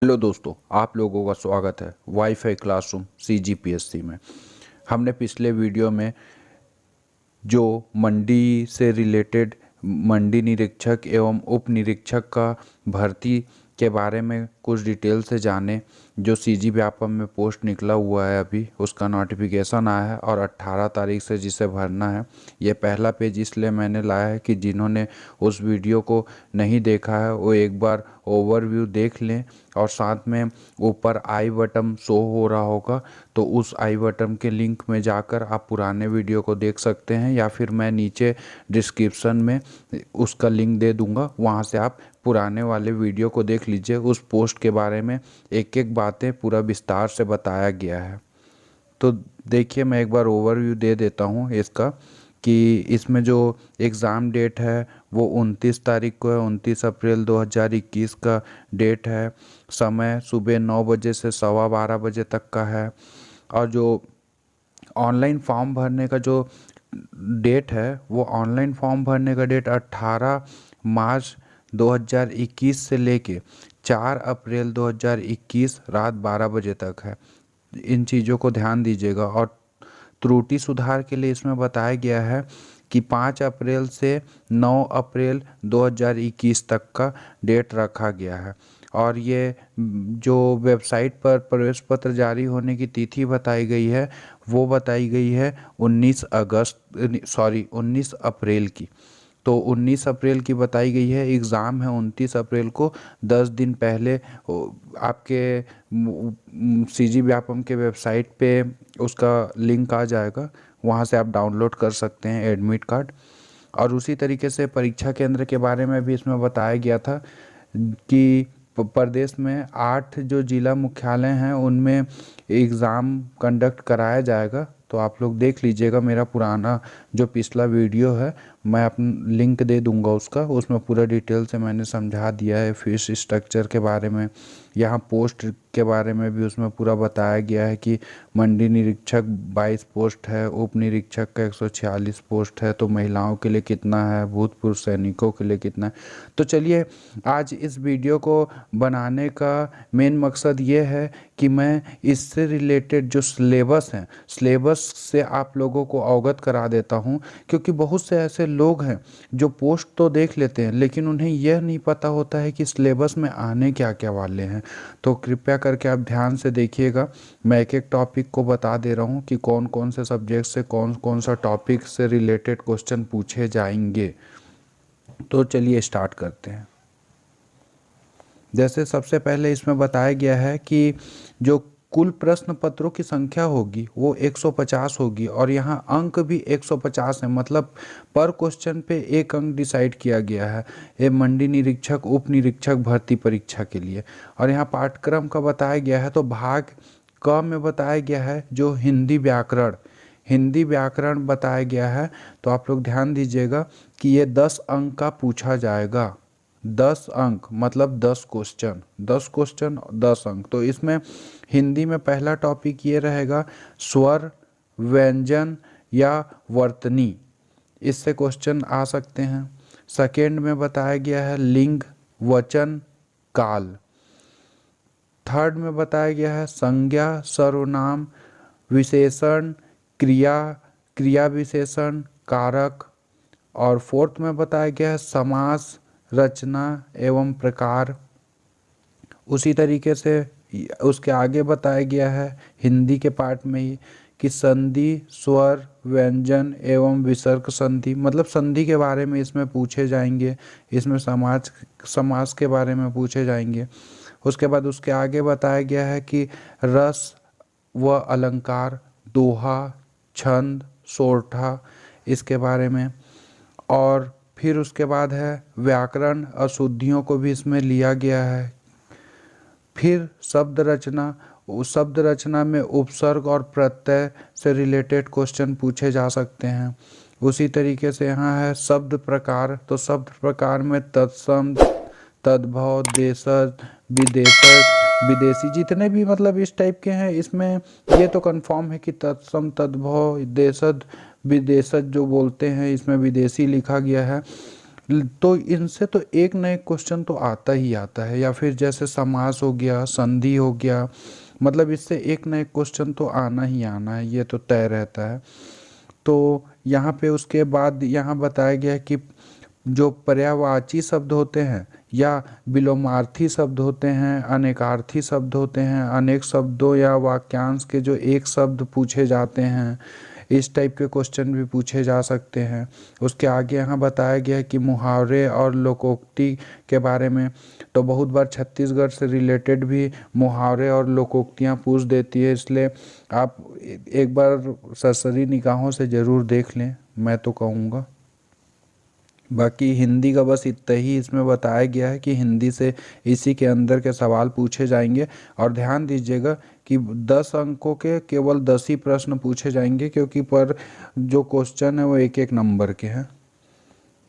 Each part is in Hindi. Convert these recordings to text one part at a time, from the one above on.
हेलो दोस्तों, आप लोगों का स्वागत है वाईफाई क्लासरूम CGPSC में। हमने पिछले वीडियो में जो मंडी से रिलेटेड मंडी निरीक्षक एवं उप निरीक्षक का भर्ती के बारे में कुछ डिटेल से जाने। जो CG व्यापम में पोस्ट निकला हुआ है, अभी उसका नोटिफिकेशन आया है और 18 तारीख से जिसे भरना है। ये पहला पेज इसलिए मैंने लाया है कि जिन्होंने उस वीडियो को नहीं देखा है वो एक बार ओवरव्यू देख लें, और साथ में ऊपर आई बटन शो हो रहा होगा, तो उस आई बटन के लिंक में जाकर आप पुराने वीडियो को देख सकते हैं, या फिर मैं नीचे डिस्क्रिप्शन में उसका लिंक दे दूंगा, वहां से आप पुराने वाले वीडियो को देख लीजिए। उस पोस्ट के बारे में एक एक बातें पूरा विस्तार से बताया गया है। तो देखिए, मैं एक बार ओवरव्यू दे देता हूँ इसका, कि इसमें जो एग्ज़ाम डेट है वो 29 तारीख को है। 29 अप्रैल 2021 का डेट है। समय सुबह 9 बजे से 12:15 बजे तक का है। और जो ऑनलाइन फॉर्म भरने का जो डेट है, वो ऑनलाइन फॉर्म भरने का डेट 18 मार्च 2021 से लेके 4 अप्रैल 2021 रात 12 बजे तक है। इन चीज़ों को ध्यान दीजिएगा। और त्रुटि सुधार के लिए इसमें बताया गया है कि 5 अप्रैल से 9 अप्रैल 2021 तक का डेट रखा गया है। और ये जो वेबसाइट पर प्रवेश पत्र जारी होने की तिथि बताई गई है, वो बताई गई है 19 अप्रैल की। तो 19 अप्रैल की बताई गई है। एग्ज़ाम है 29 अप्रैल को। 10 दिन पहले आपके CG व्यापम के वेबसाइट पे उसका लिंक आ जाएगा, वहाँ से आप डाउनलोड कर सकते हैं एडमिट कार्ड। और उसी तरीके से परीक्षा केंद्र के बारे में भी इसमें बताया गया था कि प्रदेश में 8 जो जिला मुख्यालय हैं उनमें एग्ज़ाम कंडक्ट कराया जाएगा। तो आप लोग देख लीजिएगा, मेरा पुराना जो पिछला वीडियो है मैं अपना लिंक दे दूंगा उसका, उसमें पूरा डिटेल से मैंने समझा दिया है फीस स्ट्रक्चर के बारे में। यहाँ पोस्ट के बारे में भी उसमें पूरा बताया गया है कि मंडी निरीक्षक 22 पोस्ट है, उप निरीक्षक का 146 पोस्ट है, तो महिलाओं के लिए कितना है, भूतपूर्व सैनिकों के लिए कितना है। तो चलिए, आज इस वीडियो को बनाने का मेन मकसद ये है कि मैं इससे रिलेटेड जो सिलेबस हैं, सिलेबस से आप लोगों को अवगत करा देता हूं। क्योंकि बहुत से ऐसे लोग हैं जो पोस्ट तो देख लेते हैं, लेकिन उन्हें यह नहीं पता होता है कि सिलेबस में आने क्या क्या वाले हैं। तो कृपया करके आप ध्यान से देखिएगा। मैं एक एक टॉपिक को बता दे रहा हूं कि कौन कौन से सब्जेक्ट से कौन कौन सा टॉपिक से रिलेटेड क्वेश्चन पूछे जाएंगे। तो चलिए स्टार्ट करते हैं। जैसे सबसे पहले इसमें बताया गया है कि जो कुल प्रश्न पत्रों की संख्या होगी वो 150 होगी, और यहाँ अंक भी 150 है। मतलब पर क्वेश्चन पे एक अंक डिसाइड किया गया है ये मंडी निरीक्षक उप निरीक्षक भर्ती परीक्षा के लिए। और यहाँ पाठ्यक्रम का बताया गया है, तो भाग क में बताया गया है जो हिंदी व्याकरण बताया गया है। तो आप लोग ध्यान दीजिएगा कि ये 10 अंक का पूछा जाएगा। 10 अंक मतलब 10 क्वेश्चन, 10 क्वेश्चन 10 अंक। तो इसमें हिंदी में पहला टॉपिक ये रहेगा, स्वर, व्यंजन या वर्तनी, इससे क्वेश्चन आ सकते हैं। सेकेंड में बताया गया है लिंग, वचन, काल। थर्ड में बताया गया है संज्ञा, सर्वनाम, विशेषण, क्रिया, क्रिया विशेषण, कारक। और फोर्थ में बताया गया है समास, रचना एवं प्रकार। उसी तरीके से उसके आगे बताया गया है हिंदी के पार्ट में ही कि संधि, स्वर, व्यंजन एवं विसर्ग संधि, मतलब संधि के बारे में इसमें पूछे जाएंगे। इसमें समास के बारे में पूछे जाएंगे। उसके बाद उसके आगे बताया गया है कि रस व अलंकार, दोहा, छंद, सोरठा, इसके बारे में। और फिर उसके बाद है व्याकरण, अशुद्धियों को भी इसमें लिया गया है। फिर शब्द रचना, उस शब्द रचना में उपसर्ग और प्रत्यय से रिलेटेड क्वेश्चन पूछे जा सकते हैं। उसी तरीके से यहाँ है शब्द प्रकार। तो शब्द प्रकार में तत्सम, तद्भव, देशज, विदेशज, विदेशी, जितने भी मतलब इस टाइप के हैं, इसमें ये तो कंफर्म है कि तत्सम, तद्भव, देशज, विदेशज जो बोलते हैं, इसमें विदेशी लिखा गया है। तो इनसे तो एक न एक क्वेश्चन तो आता ही आता है, या फिर जैसे समास हो गया, संधि हो गया, मतलब इससे एक न एक क्वेश्चन तो आना ही आना है, ये तो तय रहता है। तो यहाँ पे उसके बाद यहाँ बताया गया है कि जो पर्यायवाची शब्द होते हैं या विलोमार्थी शब्द होते हैं, अनेकार्थी शब्द होते हैं, अनेक शब्दों या वाक्यांश के जो एक शब्द पूछे जाते हैं, इस टाइप के क्वेश्चन भी पूछे जा सकते हैं। उसके आगे यहाँ बताया गया है कि मुहावरे और लोकोक्ति के बारे में। तो बहुत बार छत्तीसगढ़ से रिलेटेड भी मुहावरे और लोकोक्तियाँ पूछ देती है, इसलिए आप एक बार सरसरी निगाहों से ज़रूर देख लें, मैं तो कहूँगा। बाकी हिंदी का बस इतना ही इसमें बताया गया है कि हिंदी से इसी के अंदर के सवाल पूछे जाएंगे। और ध्यान दीजिएगा कि 10 अंकों के केवल 10 ही प्रश्न पूछे जाएंगे, क्योंकि पर जो क्वेश्चन है वो एक एक नंबर के हैं।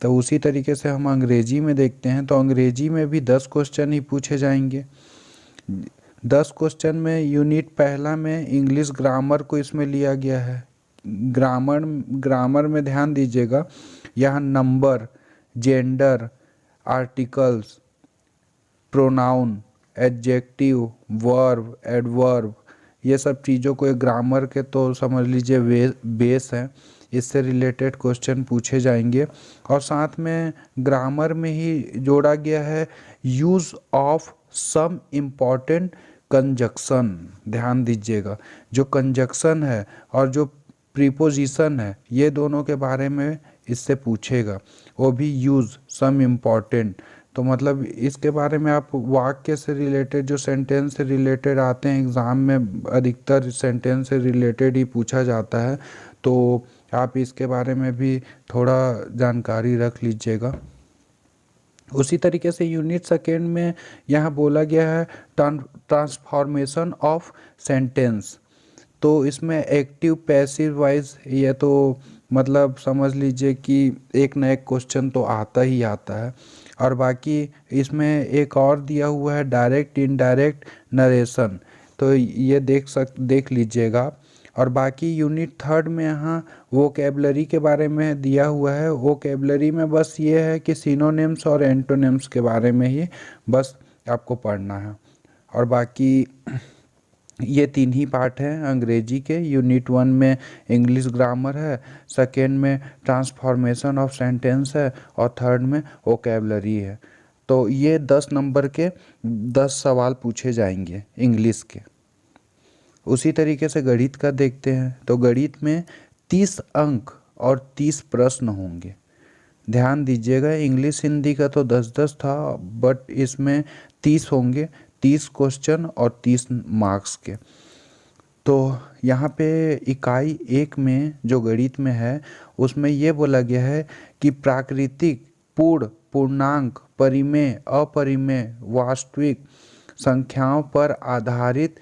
तो उसी तरीके से हम अंग्रेजी में देखते हैं, तो अंग्रेजी में भी 10 क्वेश्चन ही पूछे जाएंगे। 10 क्वेश्चन में यूनिट पहला में इंग्लिश ग्रामर को इसमें लिया गया है। ग्रामर में ध्यान दीजिएगा, यहाँ number, gender, articles, pronoun, adjective, verb, adverb, ये सब चीज़ों को एक ग्रामर के तो समझ लीजिए बेस है, इससे रिलेटेड क्वेश्चन पूछे जाएंगे। और साथ में ग्रामर में ही जोड़ा गया है use of some important conjunction. ध्यान दीजिएगा, जो कंजक्शन है और जो प्रीपोजिशन है, ये दोनों के बारे में इससे पूछेगा, वो भी यूज़ सम इम्पॉर्टेंट। तो मतलब इसके बारे में आप वाक्य से रिलेटेड, जो सेंटेंस से रिलेटेड आते हैं एग्ज़ाम में, अधिकतर सेंटेंस से रिलेटेड ही पूछा जाता है, तो आप इसके बारे में भी थोड़ा जानकारी रख लीजिएगा। उसी तरीके से यूनिट सेकेंड में यहाँ बोला गया है ट्रांसफॉर्मेशन ऑफ सेंटेंस। तो इसमें एक्टिव पैसिव वाइज, ये तो मतलब समझ लीजिए कि एक न एक क्वेश्चन तो आता ही आता है। और बाकी इसमें एक और दिया हुआ है डायरेक्ट इनडायरेक्ट नरेशन, तो ये देख लीजिएगा। और बाकी यूनिट थर्ड में यहाँ वोकेबलरी के बारे में दिया हुआ है। वोकेबलरी में बस ये है कि सिनोनिम्स और एंटोनिम्स के बारे में ही बस आपको पढ़ना है। और बाकी ये 3 ही पार्ट हैं अंग्रेजी के। यूनिट 1 में इंग्लिश ग्रामर है, सेकेंड में ट्रांसफॉर्मेशन ऑफ सेंटेंस है, और थर्ड में वोकेबलरी है। तो ये 10 नंबर के 10 सवाल पूछे जाएंगे इंग्लिश के। उसी तरीके से गणित का देखते हैं, तो गणित में 30 अंक और 30 प्रश्न होंगे। ध्यान दीजिएगा, इंग्लिश हिंदी का तो 10-10 था, बट इसमें 30 होंगे, 30 क्वेश्चन और 30 मार्क्स के। तो यहाँ पे इकाई 1 में जो गणित में है, उसमें ये बोला गया है कि प्राकृतिक, पूर्ण, पूर्णांक, परिमेय, अपरिमेय, वास्तविक संख्याओं पर आधारित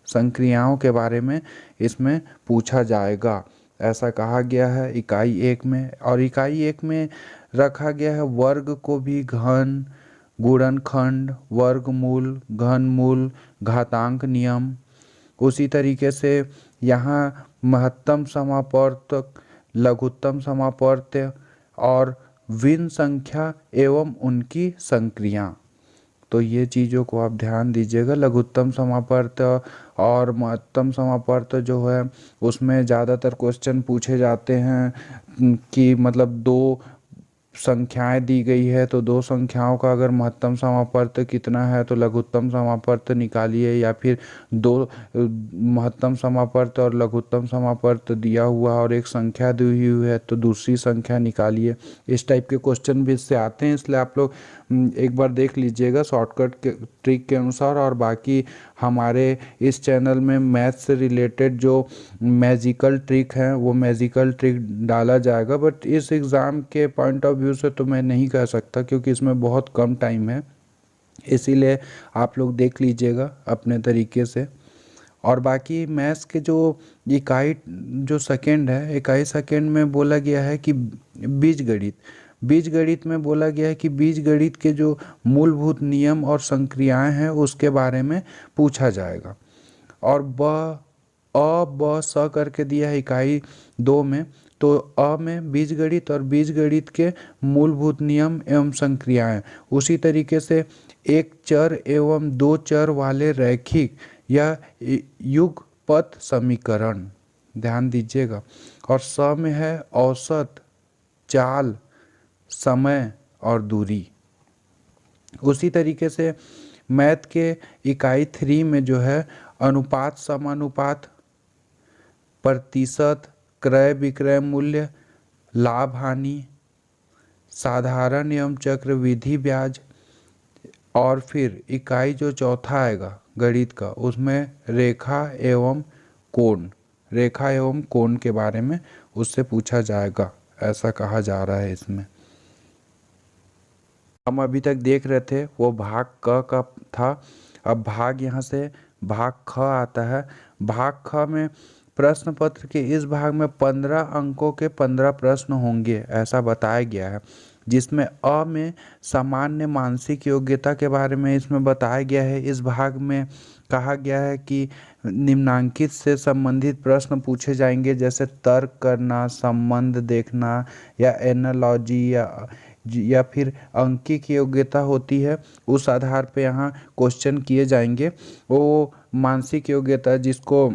संक्रियाओं के बारे में इसमें पूछा जाएगा, ऐसा कहा गया है इकाई 1 में। और इकाई 1 में रखा गया है वर्ग को भी घन, गुणनखंड, वर्गमूल, घनमूल, घातांक नियम। उसी तरीके से यहाँ महत्तम समापवर्तक, लघुत्तम समापवर्त्य और भिन्न संख्या एवं उनकी संक्रिया। तो ये चीज़ों को आप ध्यान दीजिएगा। लघुत्तम समापवर्त्य और महत्तम समापवर्त्य जो है, उसमें ज़्यादातर क्वेश्चन पूछे जाते हैं कि मतलब 2 संख्याएं दी गई है, तो 2 संख्याओं का अगर महत्तम समापवर्त्य कितना है तो लघुत्तम समापवर्त्य निकालिए, या फिर 2 महत्तम समापवर्त्य और लघुत्तम समापवर्त्य दिया हुआ और एक संख्या दी हुई है तो दूसरी संख्या निकालिए। इस टाइप के क्वेश्चन भी इससे आते हैं, इसलिए आप लोग एक बार देख लीजिएगा शॉर्टकट के ट्रिक के अनुसार। और बाकी हमारे इस चैनल में मैथ से रिलेटेड जो मैजिकल ट्रिक हैं, वो मैजिकल ट्रिक डाला जाएगा, बट इस एग्ज़ाम के पॉइंट ऑफ व्यू से तो मैं नहीं कह सकता, क्योंकि इसमें बहुत कम टाइम है, इसीलिए आप लोग देख लीजिएगा अपने तरीके से। और बाकी मैथ्स के जो इकाई जो सेकेंड है, इकाई सेकेंड में बोला गया है कि बीजगणित में बोला गया है कि बीजगणित के जो मूलभूत नियम और संक्रियाएं हैं उसके बारे में पूछा जाएगा। और ब स करके दिया है इकाई 2 में, तो अ में बीजगणित और बीजगणित के मूलभूत नियम एवं संक्रियाएं। उसी तरीके से एक चर एवं दो चर वाले रैखिक या युगपत समीकरण, ध्यान दीजिएगा। और स में है औसत, चाल, समय और दूरी। उसी तरीके से मैथ के इकाई 3 में जो है अनुपात, समानुपात, प्रतिशत, क्रय विक्रय मूल्य, लाभ हानि, साधारण एवं चक्रवृद्धि ब्याज, और फिर इकाई जो चौथा आएगा गणित का, उसमें रेखा एवं कोण, रेखा एवं कोण के बारे में उससे पूछा जाएगा, ऐसा कहा जा रहा है इसमें। हम अभी तक देख रहे थे वो भाग क का था। अब भाग यहाँ से भाग ख आता है। भाग ख में प्रश्न पत्र के इस भाग में 15 अंकों के 15 प्रश्न होंगे, ऐसा बताया गया है। जिसमें अ में सामान्य मानसिक योग्यता के बारे में इसमें बताया गया है। इस भाग में कहा गया है कि निम्नांकित से संबंधित प्रश्न पूछे जाएंगे, जैसे तर्क करना, संबंध देखना, या एनालॉजी, या फिर अंकिक योग्यता होती है, उस आधार पे यहाँ क्वेश्चन किए जाएंगे। वो मानसिक योग्यता जिसको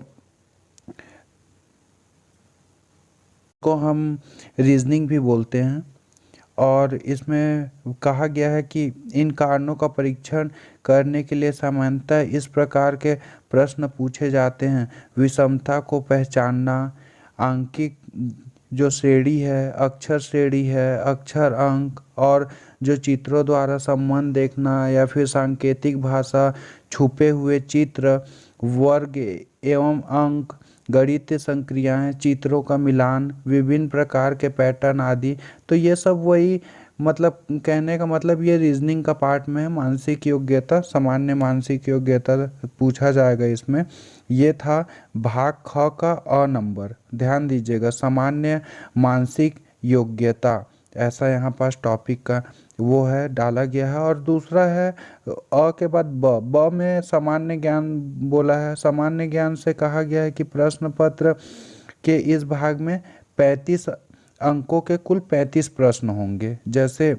हम रीजनिंग भी बोलते हैं। और इसमें कहा गया है कि इन कारणों का परीक्षण करने के लिए सामान्यतः इस प्रकार के प्रश्न पूछे जाते हैं: विषमता को पहचानना, आंकिक जो श्रेणी है, अक्षर श्रेणी है, अक्षर अंक, और जो चित्रों द्वारा संबंध देखना, या फिर सांकेतिक भाषा, छुपे हुए चित्र, वर्ग एवं अंक, गणितीय संक्रियाएं, चित्रों का मिलान, विभिन्न प्रकार के पैटर्न आदि। तो ये सब वही, मतलब कहने का मतलब ये रीजनिंग का पार्ट में है। मानसिक योग्यता, सामान्य मानसिक योग्यता पूछा जाएगा इसमें। ये था भाग ख का अ नंबर। ध्यान दीजिएगा, सामान्य मानसिक योग्यता, ऐसा यहाँ पास टॉपिक का वो है डाला गया है। और दूसरा है अ के बाद ब में सामान्य ज्ञान बोला है। सामान्य ज्ञान से कहा गया है कि प्रश्न पत्र के इस भाग में 35 अंकों के कुल 35 प्रश्न होंगे। जैसे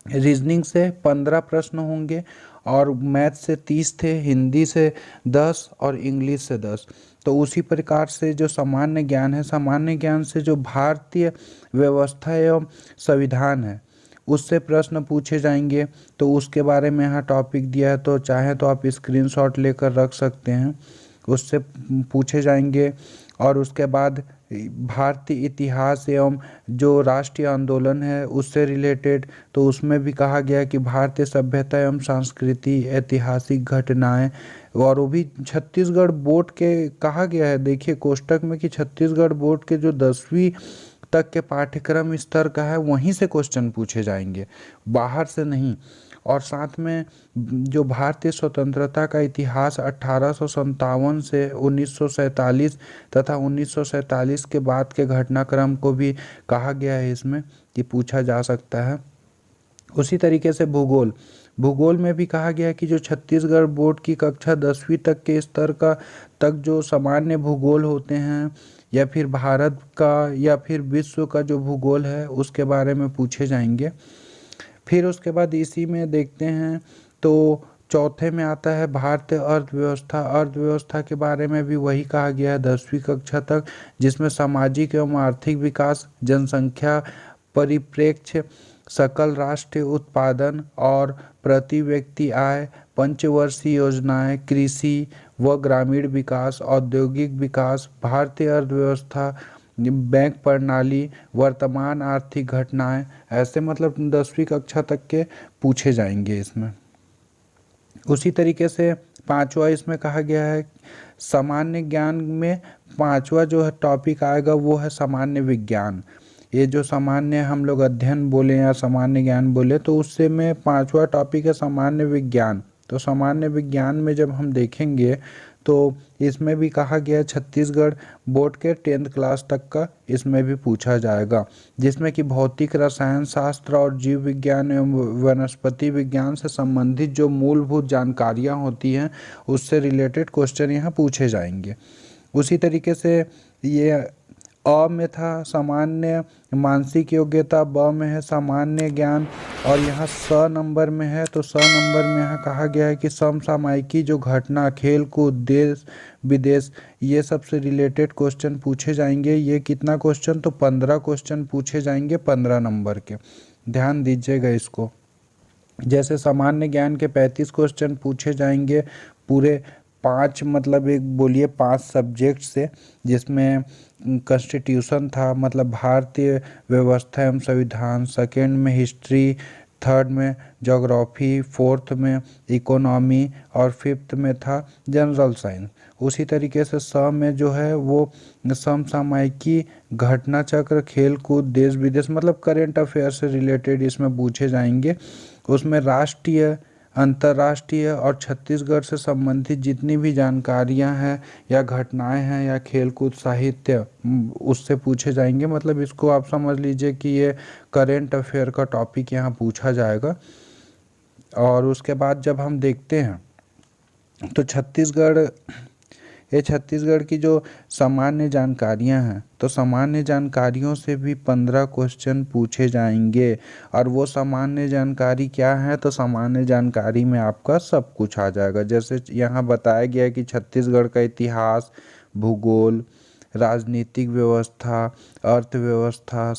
रीजनिंग से 15 प्रश्न होंगे, और मैथ से 30 थे, हिंदी से 10 और इंग्लिश से 10। तो उसी प्रकार से जो सामान्य ज्ञान है, सामान्य ज्ञान से जो भारतीय व्यवस्था एवं संविधान है उससे प्रश्न पूछे जाएंगे। तो उसके बारे में यहाँ टॉपिक दिया है, तो चाहे तो आप स्क्रीनशॉट लेकर रख सकते हैं, उससे पूछे जाएंगे। और उसके बाद भारतीय इतिहास एवं जो राष्ट्रीय आंदोलन है उससे रिलेटेड, तो उसमें भी कहा गया कि भारतीय सभ्यता एवं संस्कृति, ऐतिहासिक घटनाएं। और वो भी छत्तीसगढ़ बोर्ड के कहा गया है, देखिए कोष्टक में, कि छत्तीसगढ़ बोर्ड के जो 10वीं तक के पाठ्यक्रम स्तर का है वहीं से क्वेश्चन पूछे जाएंगे, बाहर से नहीं। और साथ में जो भारतीय स्वतंत्रता का इतिहास 1857 से 1947 तथा 1947 के बाद के घटनाक्रम को भी कहा गया है इसमें कि पूछा जा सकता है। उसी तरीके से भूगोल, भूगोल में भी कहा गया है कि जो छत्तीसगढ़ बोर्ड की कक्षा 10वीं तक के स्तर का तक जो सामान्य भूगोल होते हैं, या फिर भारत का या फिर विश्व का जो भूगोल है उसके बारे में पूछे जाएंगे। फिर उसके बाद इसी में देखते हैं तो चौथे में आता है भारतीय अर्थव्यवस्था। अर्थव्यवस्था के बारे में भी वही कहा गया है 10वीं कक्षा तक, जिसमें सामाजिक एवं आर्थिक विकास, जनसंख्या परिप्रेक्ष्य, सकल राष्ट्रीय उत्पादन और प्रति व्यक्ति आय, पंचवर्षीय योजनाएं, कृषि व ग्रामीण विकास, औद्योगिक विकास, भारतीय अर्थव्यवस्था, बैंक प्रणाली, वर्तमान आर्थिक घटनाएं, ऐसे मतलब 10वीं कक्षा तक के पूछे जाएंगे इसमें। उसी तरीके से पांचवा इसमें कहा गया है सामान्य ज्ञान में, पांचवा जो है टॉपिक आएगा वो है सामान्य विज्ञान। ये जो सामान्य हम लोग अध्ययन बोले या सामान्य ज्ञान बोले, तो उससे में पांचवा टॉपिक है सामान्य विज्ञान। तो सामान्य विज्ञान में जब हम देखेंगे तो इसमें भी कहा गया है छत्तीसगढ़ बोर्ड के 10th क्लास तक का इसमें भी पूछा जाएगा, जिसमें कि भौतिक रसायन शास्त्र और जीव विज्ञान एवं वनस्पति विज्ञान से संबंधित जो मूलभूत जानकारियां होती हैं उससे रिलेटेड क्वेश्चन यहाँ पूछे जाएंगे। उसी तरीके से ये अ में था सामान्य मानसिक योग्यता, ब में है सामान्य ज्ञान, और यहाँ स नंबर में है। तो स नंबर में यहाँ कहा गया है कि समसामयिकी जो घटना, खेल कूद, देश विदेश, ये सब से रिलेटेड क्वेश्चन पूछे जाएंगे। ये कितना क्वेश्चन, तो 15 क्वेश्चन पूछे जाएंगे 15 नंबर के। ध्यान दीजिएगा इसको। जैसे सामान्य ज्ञान के 35 क्वेश्चन पूछे जाएंगे पूरे 5, मतलब एक बोलिए 5 सब्जेक्ट से, जिसमें कॉन्स्टिट्यूशन था, मतलब भारतीय व्यवस्था एवं संविधान, सेकेंड में हिस्ट्री, थर्ड में ज्योग्राफी, फोर्थ में इकोनॉमी, और फिफ्थ में था जनरल साइंस। उसी तरीके से स में जो है वो समसामयिकी, घटना चक्र, खेल कूद, देश विदेश, मतलब करेंट अफेयर से रिलेटेड इसमें पूछे जाएंगे। उसमें राष्ट्रीय, अंतर्राष्ट्रीय और छत्तीसगढ़ से संबंधित जितनी भी जानकारियां हैं या घटनाएं हैं या खेलकूद, साहित्य, उससे पूछे जाएंगे। मतलब इसको आप समझ लीजिए कि ये करेंट अफेयर का टॉपिक यहाँ पूछा जाएगा। और उसके बाद जब हम देखते हैं तो छत्तीसगढ़ की जो सामान्य जानकारियां हैं, तो सामान्य जानकारियों से भी 15 क्वेश्चन पूछे जाएंगे। और वो सामान्य जानकारी क्या है, तो सामान्य जानकारी में आपका सब कुछ आ जाएगा। जैसे यहाँ बताया गया है कि छत्तीसगढ़ का इतिहास, भूगोल, राजनीतिक व्यवस्था, अर्थव्यवस्था,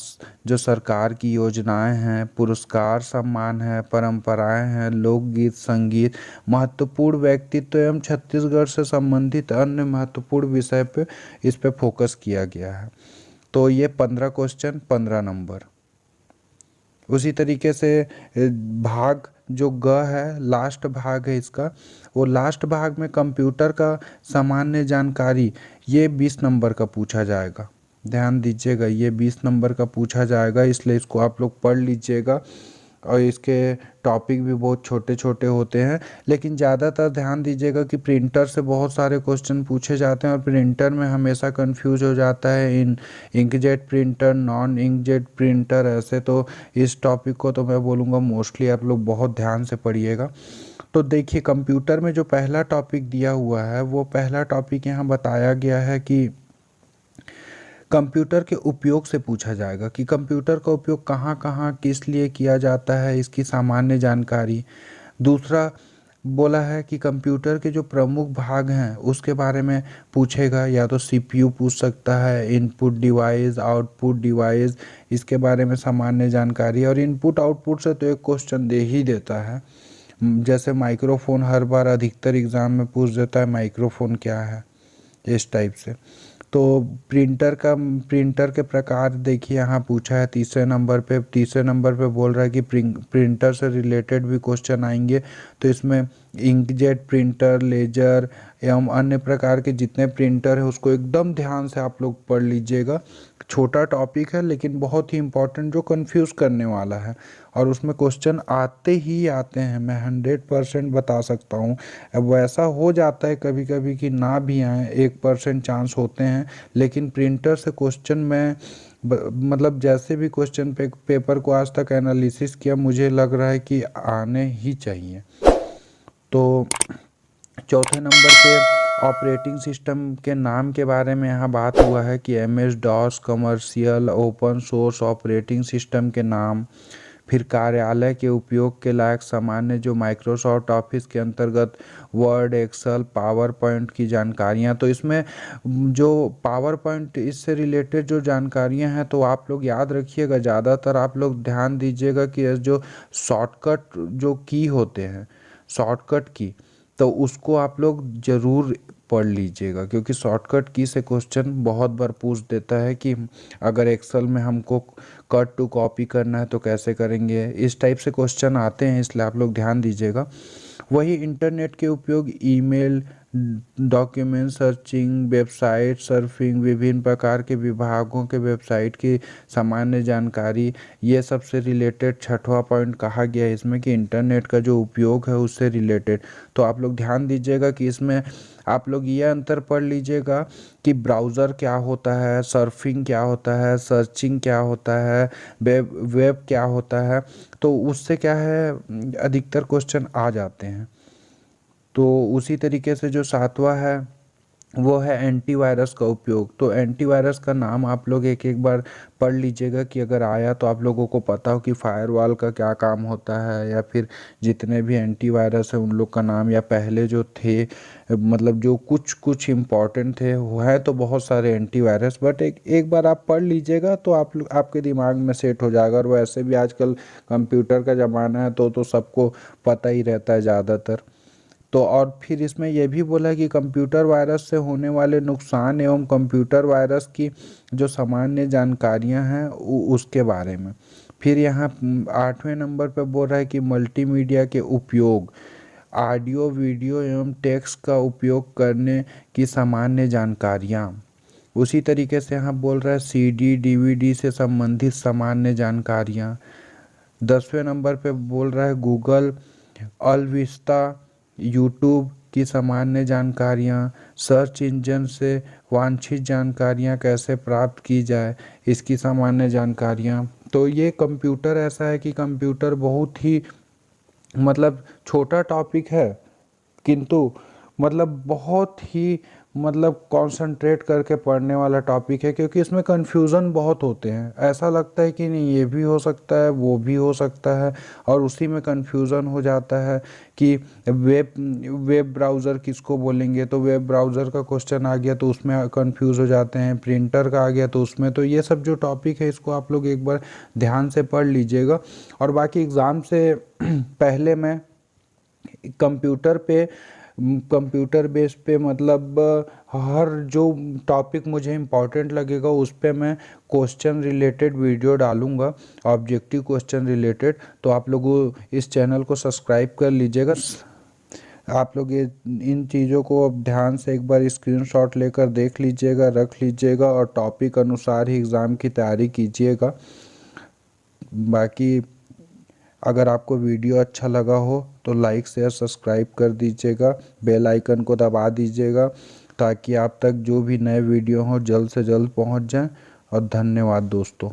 जो सरकार की योजनाएं हैं, पुरस्कार सम्मान है, परंपराएं हैं, लोकगीत, संगीत, महत्वपूर्ण व्यक्तित्व एवं छत्तीसगढ़ से संबंधित अन्य महत्वपूर्ण विषय पे इस पे फोकस किया गया है। तो ये 15 क्वेश्चन 15 नंबर। उसी तरीके से भाग जो ग है, लास्ट भाग है इसका, वो लास्ट भाग में कंप्यूटर का सामान्य जानकारी, ये 20 नंबर का पूछा जाएगा। ध्यान दीजिएगा, ये 20 नंबर का पूछा जाएगा, इसलिए इसको आप लोग पढ़ लीजिएगा। और इसके टॉपिक भी बहुत छोटे छोटे होते हैं, लेकिन ज़्यादातर ध्यान दीजिएगा कि प्रिंटर से बहुत सारे क्वेश्चन पूछे जाते हैं, और प्रिंटर में हमेशा कंफ्यूज हो जाता है इन inkjet printer, non inkjet printer, ऐसे। तो इस टॉपिक को तो मैं बोलूँगा मोस्टली आप लोग बहुत ध्यान से पढ़िएगा। तो देखिए, कंप्यूटर में जो पहला टॉपिक दिया हुआ है, वो पहला टॉपिक यहाँ बताया गया है कि कंप्यूटर के उपयोग से पूछा जाएगा कि कंप्यूटर का उपयोग कहाँ कहाँ किस लिए किया जाता है, इसकी सामान्य जानकारी। दूसरा बोला है कि कंप्यूटर के जो प्रमुख भाग हैं उसके बारे में पूछेगा, या तो सीपीयू पूछ सकता है, इनपुट डिवाइस, आउटपुट डिवाइस, इसके बारे में सामान्य जानकारी। और इनपुट आउटपुट से तो एक क्वेश्चन दे ही देता है। जैसे माइक्रोफोन हर बार अधिकतर एग्ज़ाम में पूछ देता है माइक्रोफोन क्या है, इस टाइप से। तो प्रिंटर के प्रकार देखिए यहाँ पूछा है तीसरे नंबर पे बोल रहा है कि प्रिंटर से रिलेटेड भी क्वेश्चन आएंगे। तो इसमें इंकजेट प्रिंटर, लेजर एवं अन्य प्रकार के जितने प्रिंटर है उसको एकदम ध्यान से आप लोग पढ़ लीजिएगा। छोटा टॉपिक है लेकिन बहुत ही इम्पोर्टेंट, जो कंफ्यूज करने वाला है, और उसमें क्वेश्चन आते ही आते हैं, मैं 100% बता सकता हूँ। अब वैसा हो जाता है कभी कभी कि ना भी आए, 1% चांस होते हैं, लेकिन प्रिंटर से क्वेश्चन में मतलब जैसे भी क्वेश्चन पेपर को आज तक एनालिसिस किया, मुझे लग रहा है कि आने ही चाहिए। तो चौथे नंबर पे ऑपरेटिंग सिस्टम के नाम के बारे में यहाँ बात हुआ है कि MS DOS, commercial open source operating system के नाम। फिर कार्यालय के उपयोग के लायक सामान्य जो माइक्रोसॉफ्ट ऑफिस के अंतर्गत वर्ड, एक्सेल, पावर पॉइंट की जानकारियाँ। तो इसमें जो पावर पॉइंट, इससे रिलेटेड जो जानकारियाँ हैं, तो आप लोग याद रखिएगा, ज़्यादातर आप लोग ध्यान दीजिएगा कि जो शॉर्टकट जो की होते हैं, शॉर्टकट की, तो उसको आप लोग ज़रूर पढ़ लीजिएगा, क्योंकि शॉर्टकट की से क्वेश्चन बहुत बार पूछ देता है कि अगर एक्सेल में हमको कट टू कॉपी करना है तो कैसे करेंगे, इस टाइप से क्वेश्चन आते हैं, इसलिए आप लोग ध्यान दीजिएगा। वही इंटरनेट के उपयोग, email, document searching, website surfing, विभिन्न प्रकार के विभागों के वेबसाइट की सामान्य जानकारी, ये सब से रिलेटेड छठवां पॉइंट कहा गया है इसमें कि इंटरनेट का जो उपयोग है उससे रिलेटेड। तो आप लोग ध्यान दीजिएगा कि इसमें आप लोग ये अंतर पढ़ लीजिएगा कि ब्राउज़र क्या होता है, सर्फिंग क्या होता है, सर्चिंग क्या होता है, वेब क्या होता है। तो उससे क्या है, अधिकतर क्वेश्चन आ जाते हैं। तो उसी तरीके से जो सातवां है वो है एंटीवायरस का उपयोग। तो एंटीवायरस का नाम आप लोग एक एक बार पढ़ लीजिएगा कि अगर आया तो आप लोगों को पता हो कि फायरवॉल का क्या काम होता है, या फिर जितने भी एंटीवायरस है उन लोग का नाम, या पहले जो थे मतलब जो कुछ कुछ इम्पोर्टेंट थे। वो है तो बहुत सारे एंटीवायरस, बट एक एक बार आप पढ़ लीजिएगा तो आपके दिमाग में सेट हो जाएगा। और वैसे भी आजकल कंप्यूटर का ज़माना है तो सबको पता ही रहता है ज़्यादातर। तो और फिर इसमें यह भी बोला है कि कंप्यूटर वायरस से होने वाले नुकसान एवं कंप्यूटर वायरस की जो सामान्य जानकारियां हैं उसके बारे में। फिर यहाँ 8वें नंबर पर बोल रहा है कि मल्टीमीडिया के उपयोग, ऑडियो वीडियो एवं टेक्स्ट का उपयोग करने की सामान्य जानकारियाँ। उसी तरीके से यहाँ बोल रहा है सीडी डीवीडी से संबंधित सामान्य जानकारियाँ। 10वें नंबर पे बोल रहा है गूगल, अलविस्ता, यूट्यूब की सामान्य जानकारियाँ, सर्च इंजन से वांछित जानकारियाँ कैसे प्राप्त की जाए इसकी सामान्य जानकारियाँ। तो ये कंप्यूटर ऐसा है कि कंप्यूटर बहुत ही मतलब छोटा टॉपिक है, किंतु मतलब बहुत ही मतलब कंसंट्रेट करके पढ़ने वाला टॉपिक है, क्योंकि इसमें कन्फ्यूज़न बहुत होते हैं। ऐसा लगता है कि नहीं ये भी हो सकता है वो भी हो सकता है, और उसी में कन्फ्यूज़न हो जाता है कि वेब ब्राउज़र किसको बोलेंगे, तो वेब ब्राउज़र का क्वेश्चन आ गया तो उसमें कन्फ्यूज़ हो जाते हैं, प्रिंटर का आ गया तो उसमें। तो ये सब जो टॉपिक है इसको आप लोग एक बार ध्यान से पढ़ लीजिएगा। और बाकी एग्ज़ाम से पहले मैं कंप्यूटर बेस पे मतलब हर जो टॉपिक मुझे इम्पोर्टेंट लगेगा उस पे मैं क्वेश्चन रिलेटेड वीडियो डालूंगा, ऑब्जेक्टिव क्वेश्चन रिलेटेड। तो आप लोग इस चैनल को सब्सक्राइब कर लीजिएगा। आप लोग ये इन चीज़ों को अब ध्यान से एक बार स्क्रीनशॉट लेकर देख लीजिएगा, रख लीजिएगा, और टॉपिक अनुसार ही एग्ज़ाम की तैयारी कीजिएगा। बाकी अगर आपको वीडियो अच्छा लगा हो तो लाइक शेयर सब्सक्राइब कर दीजिएगा, बेल आइकन को दबा दीजिएगा ताकि आप तक जो भी नए वीडियो हो जल्द से जल्द पहुंच जाएं। और धन्यवाद दोस्तों।